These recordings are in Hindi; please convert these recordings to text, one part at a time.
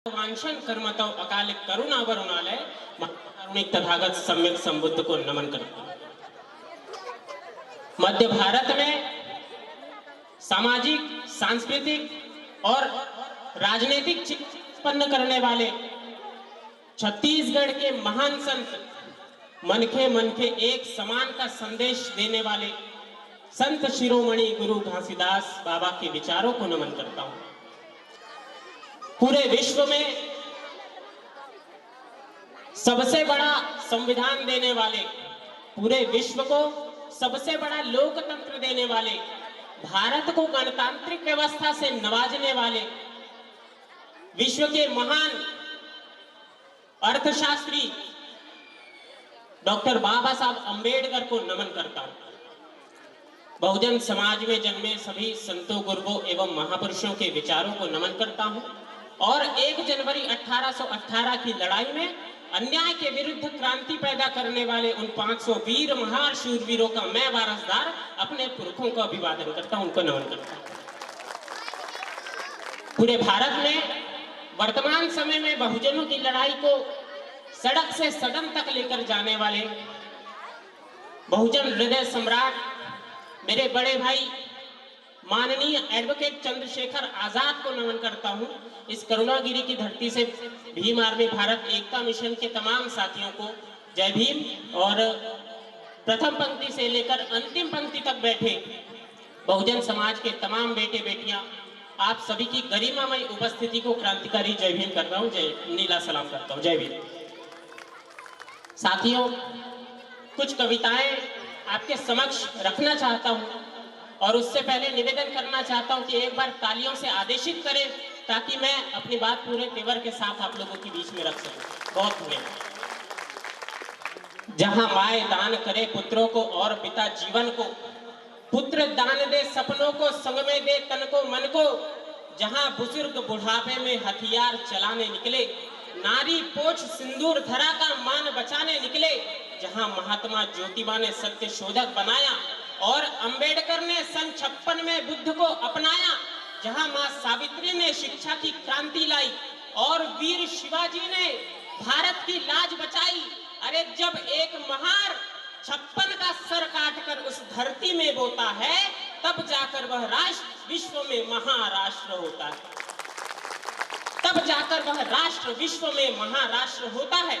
वांछन कर्मतौ अकालिक करुणा वरुणालय महाकारुणिक तथागत सम्यक संबुद्ध को नमन करता हूं। मध्य भारत में सामाजिक, सांस्कृतिक और राजनीतिक चिंतन उत्पन्न करने वाले छत्तीसगढ़ के महान संत, मनखे मनखे एक समान का संदेश देने वाले संत शिरोमणि गुरु घासीदास बाबा के विचारों को नमन करता हूं। पूरे विश्व में सबसे बड़ा संविधान देने वाले, पूरे विश्व को सबसे बड़ा लोकतंत्र देने वाले, भारत को गणतांत्रिक व्यवस्था से नवाजने वाले विश्व के महान अर्थशास्त्री डॉक्टर बाबा साहब अंबेडकर को नमन करता हूं। बहुजन समाज में जन्मे सभी संतों, गुरुओं एवं महापुरुषों के विचारों को नमन करता हूं और 1 जनवरी 1818 की लड़ाई में अन्याय के विरुद्ध क्रांति पैदा करने वाले उन 500 वीर महान शूरवीरों का मैं वारसदार अपने पुरखों का अभिवादन करता हूं, उनको नमन करता हूं। पूरे भारत में वर्तमान समय में बहुजनों की लड़ाई को सड़क से सदन तक लेकर जाने वाले बहुजन हृदय सम्राट मेरे बड़े भाई माननीय एडवोकेट चंद्रशेखर आजाद को नमन करता हूं। इस करुणागिरी की धरती से भीम आर्मी भारत एकता मिशन के तमाम साथियों को जय भीम और प्रथम पंक्ति से लेकर अंतिम पंक्ति तक बैठे बहुजन समाज के तमाम बेटे बेटियां, आप सभी की गरिमामय उपस्थिति को क्रांतिकारी जय भीम करता हूं, जय नीला सलाम करता हूं, जय भीम। साथियों, कुछ कविताएं आपके समक्ष रखना चाहता हूं और उससे पहले निवेदन करना चाहता हूं कि एक बार तालियों से आदेशित करें ताकि मैं अपनी बात पूरे तेवर के साथ आप लोगों के बीच में रख सकूं। बहुत धन्यवाद। जहां माए दान करे पुत्रों को और पिता जीवन को, पुत्र दान दे सपनों को, संग में दे तन को मन को, जहां बुजुर्ग बुढ़ापे में हथियार चलाने निकले, नारी पोछ सिंदूर धरा का मान बचाने निकले, जहां महात्मा ज्योतिबा ने सत्य शोधक बनाया और अंबेडकर ने सन 56 में बुद्ध को अपनाया, जहां मां सावित्री ने शिक्षा की क्रांति लाई और वीर शिवाजी ने भारत की लाज बचाई। अरे जब एक महार 56 का सर काटकर उस धरती में बोता है, तब जाकर वह राष्ट्र विश्व में महाराष्ट्र होता है, तब जाकर वह राष्ट्र विश्व में महाराष्ट्र होता है।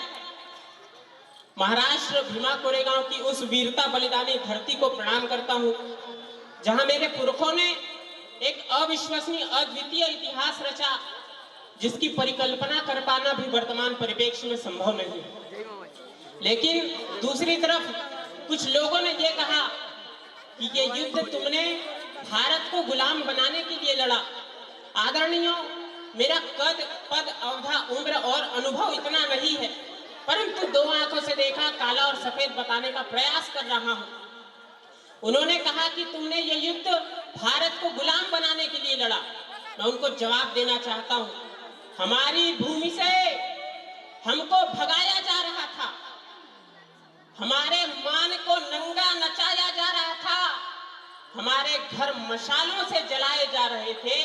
महाराष्ट्र भीमा कोरेगांव की उस वीरता बलिदानी धरती को प्रणाम करता हूं, जहां मेरे पुरखों ने एक अविश्वसनीय अद्वितीय इतिहास रचा, जिसकी परिकल्पना कर पाना भी वर्तमान परिप्रेक्ष्य में संभव नहीं है। लेकिन दूसरी तरफ कुछ लोगों ने यह कहा कि ये युद्ध तुमने भारत को गुलाम बनाने के लिए लड़ा। आदरणीयों, मेरा कद, पद, अवधा, उम्र और अनुभव इतना नहीं है, परंतु 2 आंखों से देखा काला और सफेद बताने का प्रयास कर रहा हूं। उन्होंने कहा कि तुमने ये युद्ध भारत को गुलाम बनाने के लिए लड़ा। मैं उनको जवाब देना चाहता हूं, हमारी भूमि से हमको भगाया जा रहा था, हमारे मान को नंगा नचाया जा रहा था, हमारे घर मशालों से जलाए जा रहे थे,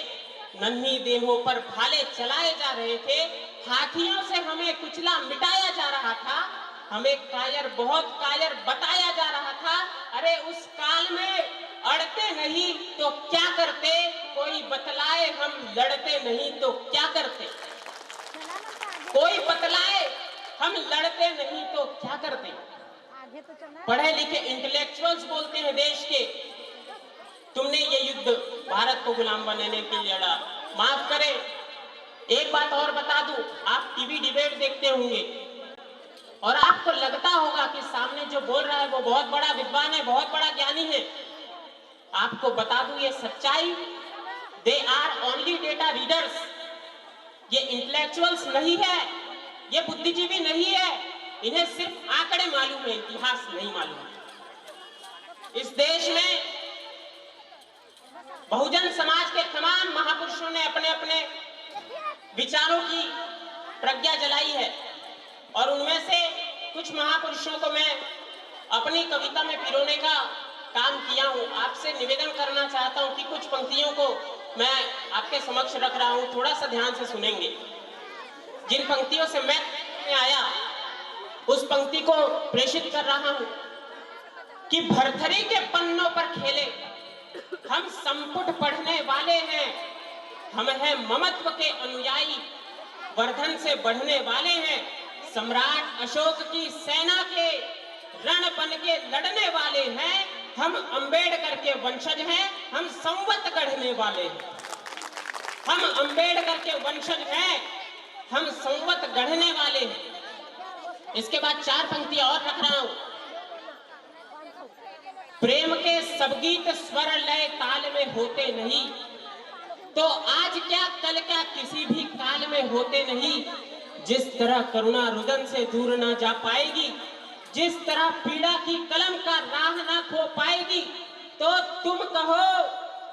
नन्ही देहों पर भाले चलाए जा रहे थे, हाथियों से हमें कुचला मिटाया जा रहा था, हमें कायर, बहुत कायर बताया जा रहा था। अरे उस काल में अड़ते नहीं तो क्या करते, कोई बतलाए हम लड़ते नहीं तो क्या करते, कोई बतलाए हम लड़ते नहीं तो क्या करते। पढ़े लिखे इंटेलेक्चुअल्स बोलते हैं देश के, तुमने ये युद्ध भारत को गुलाम बनाने के लिए लड़ा। माफ करें, एक बात और बता दूं, आप टीवी डिबेट देखते होंगे और आपको लगता होगा कि सामने जो बोल रहा है वो बहुत बड़ा विद्वान है, बहुत बड़ा ज्ञानी है। आपको बता दूं ये सच्चाई, they are only data readers. ये इंटेलेक्चुअल्स नहीं है, ये बुद्धिजीवी नहीं है, इन्हें सिर्फ आंकड़े मालूम है, इतिहास नहीं मालूम है। इस देश में बहुजन समाज के तमाम महापुरुषों ने अपने अपने विचारों की प्रज्ञा जलाई है और उनमें से कुछ महापुरुषों को मैं अपनी कविता में पिरोने का काम किया हूं। आपसे निवेदन करना चाहता हूं कि कुछ पंक्तियों को मैं आपके समक्ष रख रहा हूं, थोड़ा सा ध्यान से सुनेंगे। जिन पंक्तियों से मैं आया उस पंक्ति को प्रेषित कर रहा हूं कि भरथरी के पन्नों पर खेले हम संपुट पढ़ने वाले हैं, हम हैं ममत्व के अनुयायी, वर्धन से बढ़ने वाले हैं, सम्राट अशोक की सेना के रण बन के लड़ने वाले हैं, हम अंबेडकर के वंशज हैं, हम संवत गढ़ने वाले हैं, हम अंबेडकर के वंशज हैं, हम संवत गढ़ने वाले हैं। इसके बाद 4 पंक्तियां और रख रहा हूं। प्रेम के सब गीत स्वर लय ताल में होते नहीं, तो आज क्या कल क्या किसी भी काल में होते नहीं। जिस तरह करुणा रुदन से दूर ना जा पाएगी, जिस तरह पीड़ा की कलम का राह ना खो पाएगी, तो तुम कहो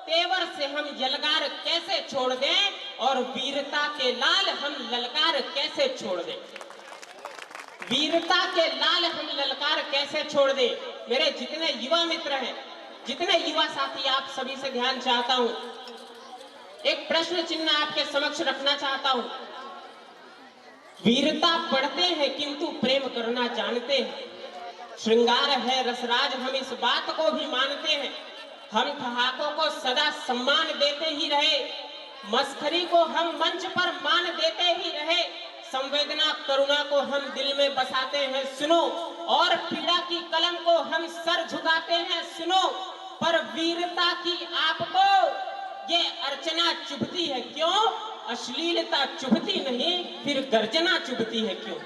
तेवर से हम यलगार कैसे छोड़ दें और वीरता के लाल हम ललकार कैसे छोड़ दें। वीरता के लाल हम ललकार कैसे छोड़ दें। मेरे जितने युवा मित्र हैं, जितने युवा साथी, आप सभी से ध्यान चाहता हूं, एक प्रश्न चिन्ह आपके समक्ष रखना चाहता हूं। वीरता पढ़ते हैं किंतु प्रेम करना जानते हैं, श्रृंगार है रसराज हम इस बात को भी मानते हैं, हम ठहाकों को सदा सम्मान देते ही रहे, मस्खरी को हम मंच पर मान देते ही रहे, संवेदना करुणा को हम दिल में बसाते हैं सुनो, और पीड़ा की कलम को हम सर झुकाते हैं सुनो, पर वीरता की आपको ये अर्चना चुभती है क्यों? अश्लीलता चुभती नहीं, फिर गर्जना चुभती है क्यों?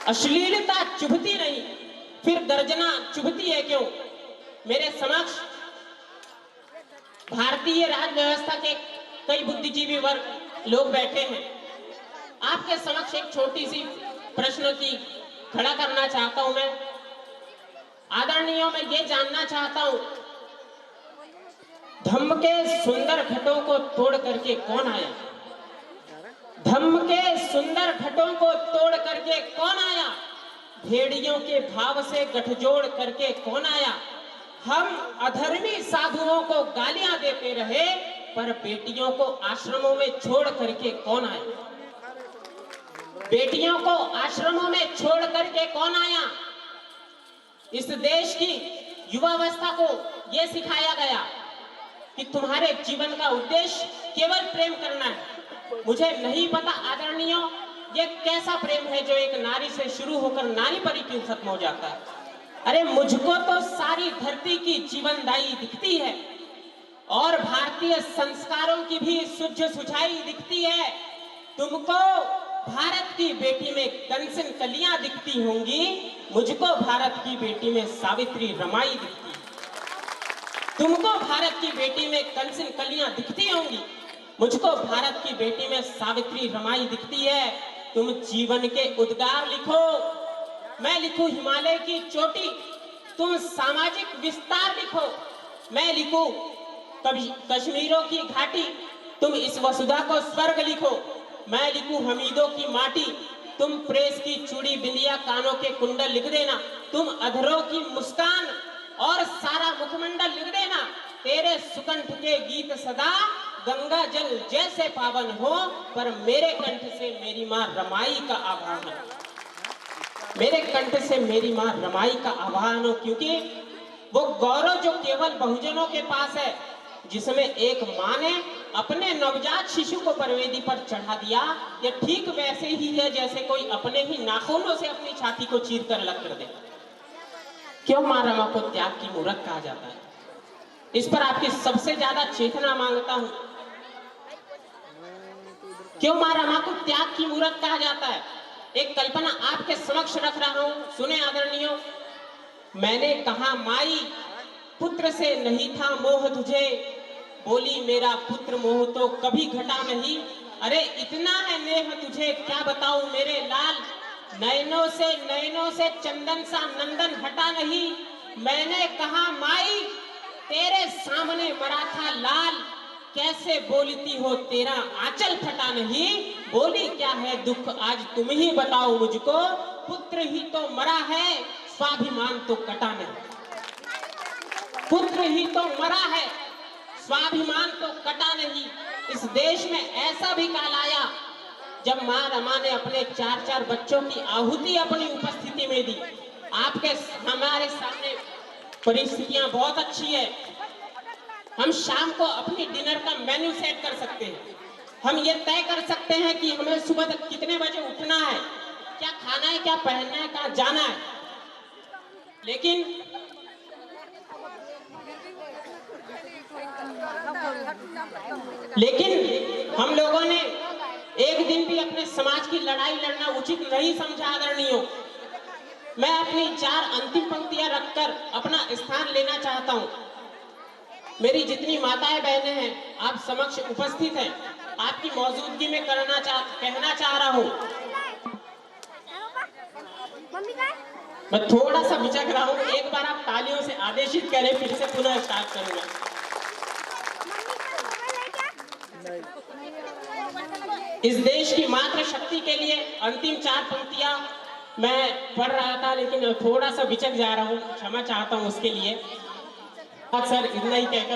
अश्लीलता चुभती नहीं, फिर गर्जना चुभती है क्यों? मेरे समक्ष भारतीय राज व्यवस्था के कई बुद्धिजीवी वर्ग लोग बैठे हैं। आपके समक्ष एक छोटी सी प्रश्न की खड़ा करना चाहता हूं मैं। आदरणीयों, मैं ये जानना चाहता हूं, धम्म के सुंदर घटों को तोड़ करके कौन आया? धम्म के सुंदर घटों को तोड़ करके कौन आया? भेड़ियों के भाव से गठजोड़ करके कौन आया? हम अधर्मी साधुओं को गालियां देते रहे, पर बेटियों को आश्रमों में छोड़ करके कौन आया? बेटियों को आश्रमों में छोड़ करके कौन आया? इस देश की युवावस्था को यह सिखाया गया कि तुम्हारे जीवन का उद्देश्य केवल प्रेम करना है। मुझे नहीं पता आदरणीयों, ये कैसा प्रेम है जो एक नारी से शुरू होकर नारी पर ही क्यों खत्म हो जाता है। अरे मुझको तो सारी धरती की जीवनदायी दिखती है और भारतीय संस्कारों की भी शुद्ध सुझाई दिखती है। तुमको भारत की बेटी में कंचन कलियां दिखती होंगी, मुझको भारत की बेटी में सावित्री रमाई दिखती है। तुमको भारत की बेटी में कंचन कलियां दिखती होंगी, मुझको भारत की बेटी में सावित्री रमाई दिखती है। तुम जीवन के उद्गार लिखो, मैं लिखूं हिमालय की चोटी, तुम सामाजिक विस्तार लिखो, मैं लिखूं कश्मीरों की घाटी, तुम इस वसुधा को स्वर्ग लिखो, मैं लिखूं हमीदों की माटी, तुम प्रेस की चूड़ी बिंदिया कानों के कुंडल लिख देना, तुम अधरों की मुस्कान और सारा मुखमंडल लिख देना। तेरे सुकंठ के गीत सदा गंगा जल जैसे पावन हो, पर मेरे कंठ से मेरी मां रमाई का आवाहन, मेरे कंठ से मेरी मां रमाई का आवाहन हो, क्योंकि वो गौरव जो केवल बहुजनों के पास है, जिसमें एक मां ने अपने नवजात शिशु को परवेदी पर चढ़ा दिया, ये ठीक वैसे ही है जैसे कोई अपने ही नाखूनों से अपनी छाती को चीर कर अलग कर दे। क्यों मां रमा को त्याग की मूरत कहा जाता है? इस पर आपकी सबसे ज्यादा चेतना मांगता हूं। क्यों मां रमा को त्याग की मूरत कहा जाता है? एक कल्पना आपके समक्ष रख रहा हूं, सुने आदरणीयों। मैंने कहा माई पुत्र से नहीं था मोह तुझे, बोली मेरा पुत्र मोह तो कभी घटा नहीं। अरे इतना है नेह तुझे क्या बताऊं मेरे लाल, नैनों से चंदन सा नंदन हटा नहीं। मैंने कहा माई तेरे सामने मरा था लाल, कैसे बोलती हो तेरा आंचल फटा नहीं। बोली क्या है दुख आज तुम ही बताओ मुझको, पुत्र ही तो मरा है स्वाभिमान तो कटा नहीं। पुत्र ही तो मरा है स्वाभिमान तो कटा नहीं। इस देश में ऐसा भी काल आया जब माँ रमा ने अपने 4 बच्चों की आहुति अपनी उपस्थिति में दी। आपके हमारे सामने परिस्थितियां बहुत अच्छी है। हम शाम को अपनी डिनर का मेन्यू सेट कर सकते हैं। हम ये तय कर सकते हैं कि हमें सुबह तक कितने बजे उठना है, क्या खाना है, क्या पहनना है, कहाँ जाना है। लेकिन हम लोगों ने एक दिन भी अपने समाज की लड़ाई लड़ना उचित नहीं समझा। आदरणीयों, मैं अपनी 4 अंतिम पंक्तियां रखकर अपना स्थान लेना चाहता हूं। मेरी जितनी माताएं बहनें हैं आप समक्ष उपस्थित हैं, आपकी मौजूदगी में कहना चाह रहा हूं। मैं थोड़ा सा बिचक रहा हूं, एक बार आप तालियों से आदेशित करें, फिर से पुनः स्टार्ट करूंगा। इस देश की मातृ शक्ति के लिए अंतिम 4 पंक्तियां मैं पढ़ रहा था, लेकिन थोड़ा सा बिचक जा रहा हूं, क्षमा चाहता हूं उसके लिए। सर, इतना ही कहकर